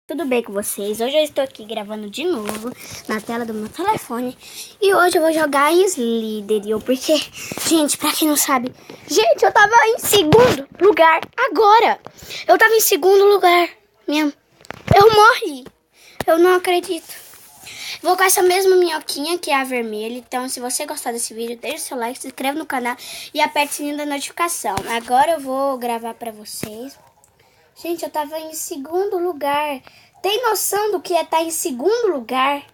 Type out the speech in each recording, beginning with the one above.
Tudo bem com vocês? Hoje eu estou aqui gravando de novo na tela do meu telefone. E hoje eu vou jogar Slidery, porque, gente, pra quem não sabe, gente, eu tava em segundo lugar agora. Eu tava em segundo lugar mesmo. Eu morri. Eu não acredito. Vou com essa mesma minhoquinha, que é a vermelha. Então, se você gostar desse vídeo, deixa o seu like, se inscreve no canal e aperte o sininho da notificação. Agora eu vou gravar pra vocês. Gente, eu tava em segundo lugar. Tem noção do que é estar em segundo lugar?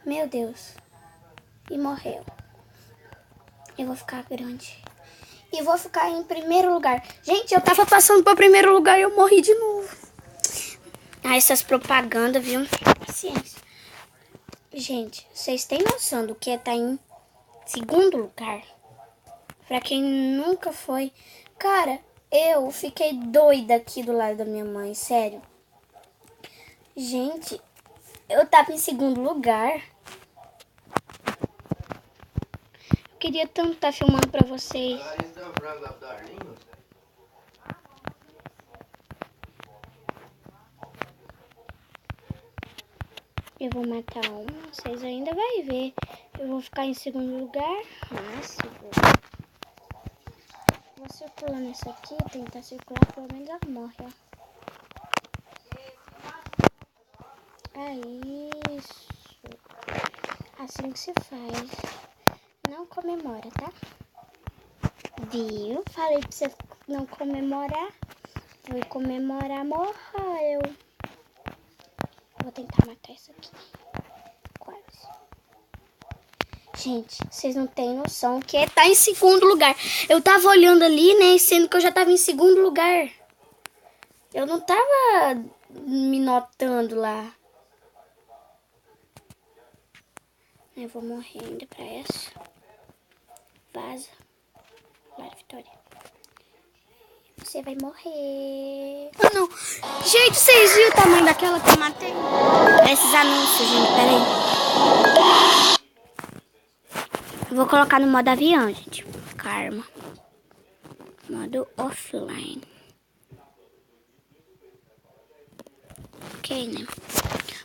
Meu Deus. E morreu. Eu vou ficar grande. E vou ficar em primeiro lugar. Gente, eu tava passando para primeiro lugar e eu morri de novo. Ah, essas propagandas, viu? Paciência. Gente, vocês têm noção do que é estar em segundo lugar? Pra quem nunca foi. Cara, eu fiquei doida aqui do lado da minha mãe, sério. Gente, eu tava em segundo lugar. Eu queria tanto estar filmando pra vocês. Eu vou matar um, vocês ainda vai ver. Eu vou ficar em segundo lugar. Nossa, vou circular nessa aqui, tentar circular, pelo menos ela morre, ó. É isso. Assim que se faz. Não comemora, tá? Viu? Falei pra você não comemorar. Vou comemorar, morreu. Vou tentar matar essa aqui. Quase. Gente, vocês não têm noção que é tá em segundo lugar. Eu tava olhando ali, né, sendo que eu já tava em segundo lugar. Eu não tava me notando lá. Eu vou morrer ainda pra essa. Vaza. Vai, Vitória. Você vai morrer. Ah, não. Gente, vocês viram o tamanho daquela que eu matei? Esses anúncios, gente, peraí. Vou colocar no modo avião, gente. Karma. Modo offline. Ok, né?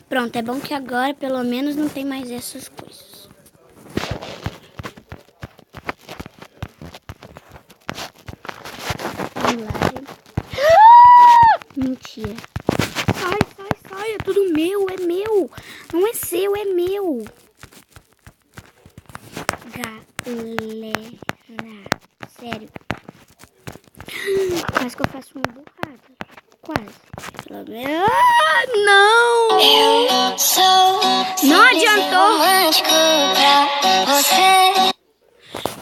Pronto, é bom que agora pelo menos não tem mais essas coisas. Vamos lá, gente. Mentira. Sai, é tudo meu, é meu. Não é seu, é meu. Galera, sério. Quase que eu faço uma burrada. Quase. Ah, não! Não adiantou.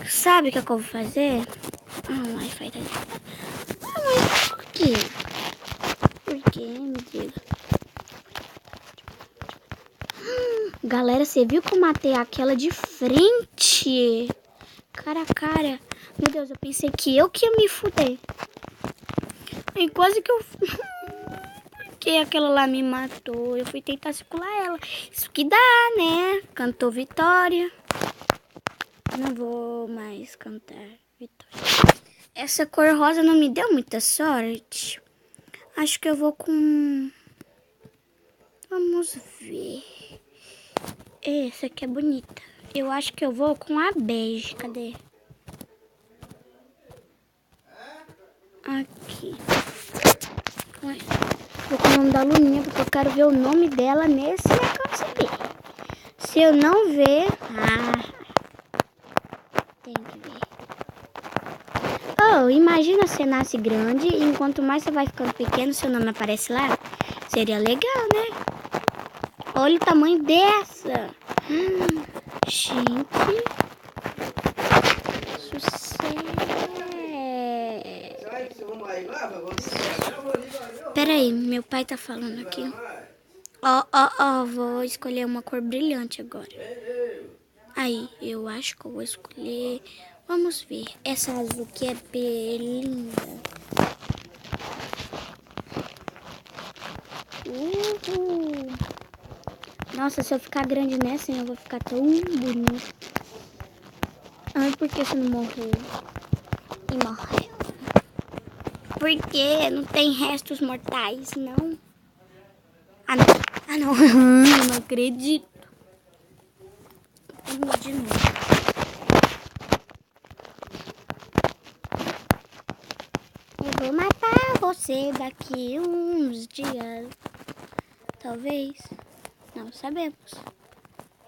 Sabe o que eu vou fazer? Ah, o Wi-Fi tá ali. Ah, mas por quê? Por quê, me diga? Galera, você viu que eu matei aquela de frente? Cara a cara. Meu Deus, eu pensei que eu que ia me fuder. E quase que eu... Porque aquela lá me matou. Eu fui tentar circular ela. Isso que dá, né? Cantou vitória. Não vou mais cantar vitória. Essa cor rosa não me deu muita sorte. Acho que eu vou com... Vamos ver. Essa aqui é bonita. Eu acho que eu vou com a bege. Cadê? Aqui. Vou com o nome da Luninha, porque eu quero ver o nome dela nesse negócio aqui. Se eu não ver... tem que ver. Oh, imagina você nasce grande e enquanto mais você vai ficando pequeno, seu nome aparece lá. Seria legal, né? Olha o tamanho dessa. Gente. Peraí, meu pai tá falando aqui. Ó, vou escolher uma cor brilhante agora. Aí, eu acho que eu vou escolher... Vamos ver. Essa azul que é bem linda. Nossa, se eu ficar grande nessa, eu vou ficar tão bonita. Ai, por que você não morreu? E morreu. Por quê? Não tem restos mortais, não? Ah, não. Ah, não. Eu não acredito. Vamos de novo. Eu vou matar você daqui uns dias. Talvez. Não sabemos.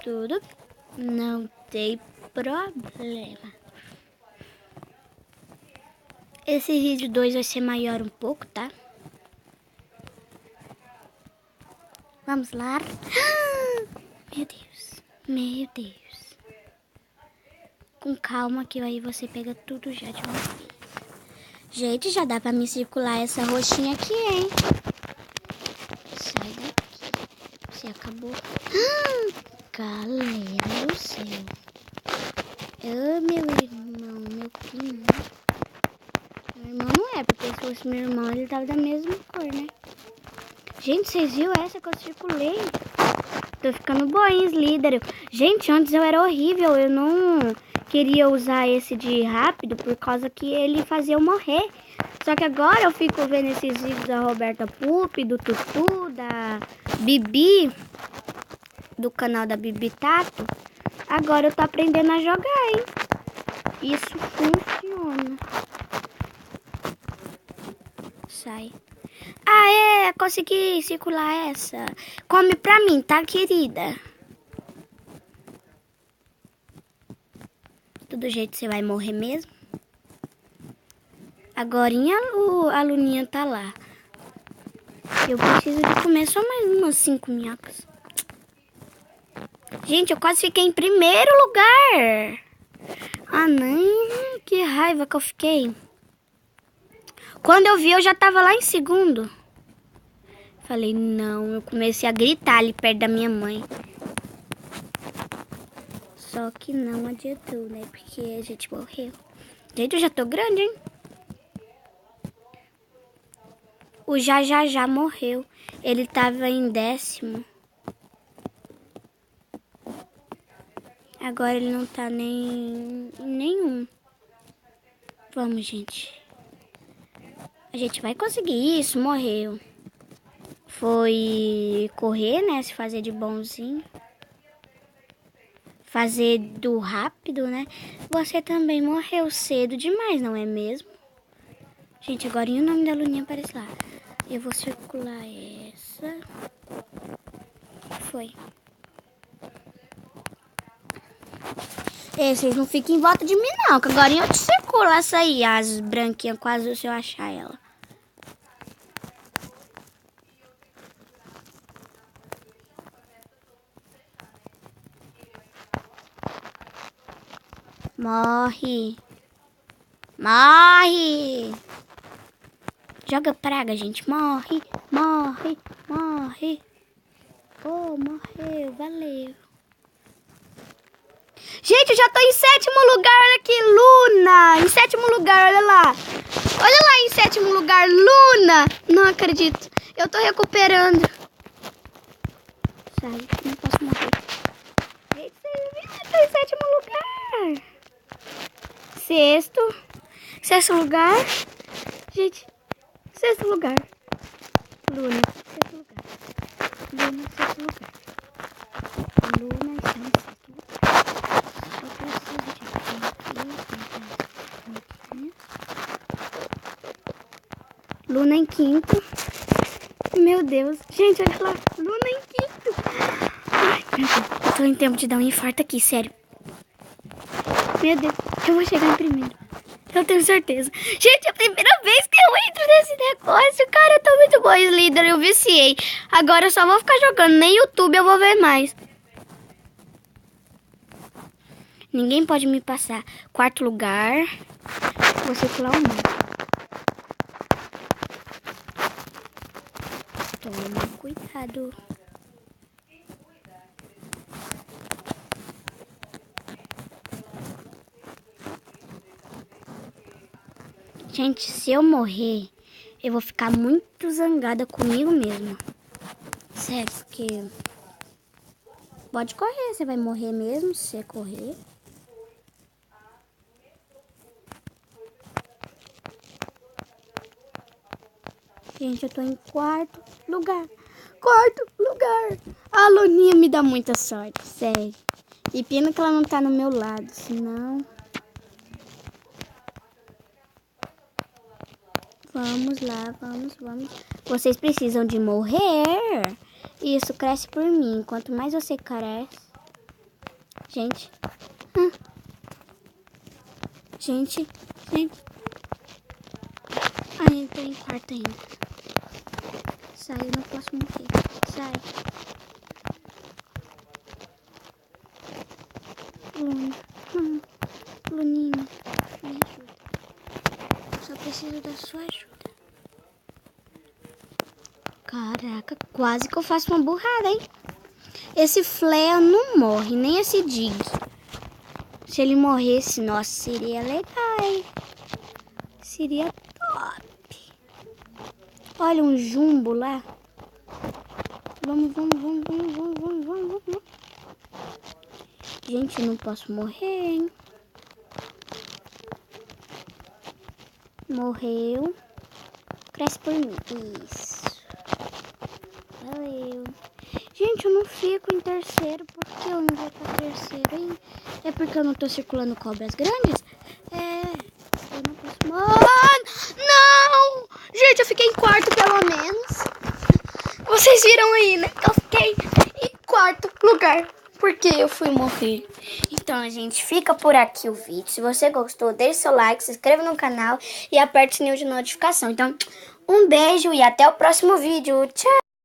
Tudo não tem problema. Esse vídeo 2 vai ser maior um pouco, tá? Vamos lá. Meu Deus. Meu Deus. Com calma que aí você pega tudo já de uma vez. Gente, já dá pra me circular essa roxinha aqui, hein? Sai daqui. Você acabou. Galera do céu. Ô, meu irmão, meu primo. Meu irmão não é, porque se fosse meu irmão, ele tava da mesma cor, né? Gente, vocês viram essa que eu circulei? Tô ficando boa em Slytherin. Gente, antes eu era horrível. Eu não queria usar esse de rápido por causa que ele fazia eu morrer. Só que agora eu fico vendo esses vídeos da Roberta Pup, do Tutu, da Bibi, do canal da Bibi Tato. Agora eu tô aprendendo a jogar, hein? Isso funciona. Sai. Ah, é, consegui circular essa. Come pra mim, tá, querida? Do jeito você vai morrer mesmo. Agorinha a Luninha tá lá. Eu preciso de comer só mais umas 5 minhocas. Gente, eu quase fiquei em primeiro lugar. Ah, não. Que raiva que eu fiquei. Quando eu vi, eu já tava lá em segundo. Falei, não. Eu comecei a gritar ali perto da minha mãe. Só que não adiantou, né? Porque a gente morreu. Gente, eu já tô grande, hein? O Já morreu. Ele tava em 10º. Agora ele não tá nem em nenhum. Vamos, gente. A gente vai conseguir isso. Morreu. Foi correr, né? Se fazer de bonzinho. Fazer do rápido, né? Você também morreu cedo demais, não é mesmo? Gente, agora o nome da Luninha aparece lá. Eu vou circular essa. Foi. Vocês não fiquem em volta de mim, não. Que agora eu te circulo essa aí. As branquinhas, quase se eu achar ela. Morre. Morre. Joga praga, gente. Morre. Morre. Morre. Oh, morreu. Valeu. Gente, eu já tô em 7º lugar. Olha aqui, Luna. Em 7º lugar, olha lá. Olha lá em 7º lugar, Luna. Não acredito. Eu tô recuperando. Sai, não posso morrer. Gente, eu tô em 7º lugar. 6º lugar. Gente, 6º lugar. Luna, 6º lugar. Luna, 6º lugar. Luna está em 6º lugar. Eu preciso de aqui. Luna em 5º. Meu Deus. Gente, olha lá. Luna em 5º. Ai, meu Deus. Eu tô em tempo de dar um infarto aqui, sério. Meu Deus. Eu vou chegar em primeiro. Eu tenho certeza. Gente, é a primeira vez que eu entro nesse negócio. Cara, eu tô muito boa em líder. Eu viciei. Agora eu só vou ficar jogando. Nem YouTube eu vou ver mais. Ninguém pode me passar. 4º lugar. Vou circular o mundo. Toma cuidado. Gente, se eu morrer, eu vou ficar muito zangada comigo mesma. Sério, porque... Pode correr, você vai morrer mesmo se você correr. Gente, eu tô em 4º lugar. quarto lugar. A Luninha me dá muita sorte, sério. E pena que ela não tá no meu lado, senão... Vamos lá, vamos. Vocês precisam de morrer. Isso, cresce por mim. Quanto mais você cresce... Gente. Gente. Ai, eu tô em quarto ainda. Sai, eu não posso morrer. Sai. Luna. Luninha, me ajuda. Só preciso da sua ajuda. Caraca, quase que eu faço uma burrada, hein? Esse Flea não morre, nem esse Dig. Se ele morresse, nossa, seria legal, hein? Seria top. Olha um jumbo lá. Vamos. Gente, eu não posso morrer, hein? Morreu. Cresce por mim. Isso. Valeu. Gente, eu não fico em terceiro. Por que eu não vou pra terceiro, hein? É porque eu não tô circulando cobras grandes? Eu não posso... Mano! Não! Gente, eu fiquei em quarto, pelo menos. Vocês viram aí, né? Eu fiquei em quarto lugar. Porque eu fui morrer. Então, gente, fica por aqui o vídeo. Se você gostou, deixe seu like, se inscreva no canal e aperte o sininho de notificação. Então, um beijo e até o próximo vídeo. Tchau!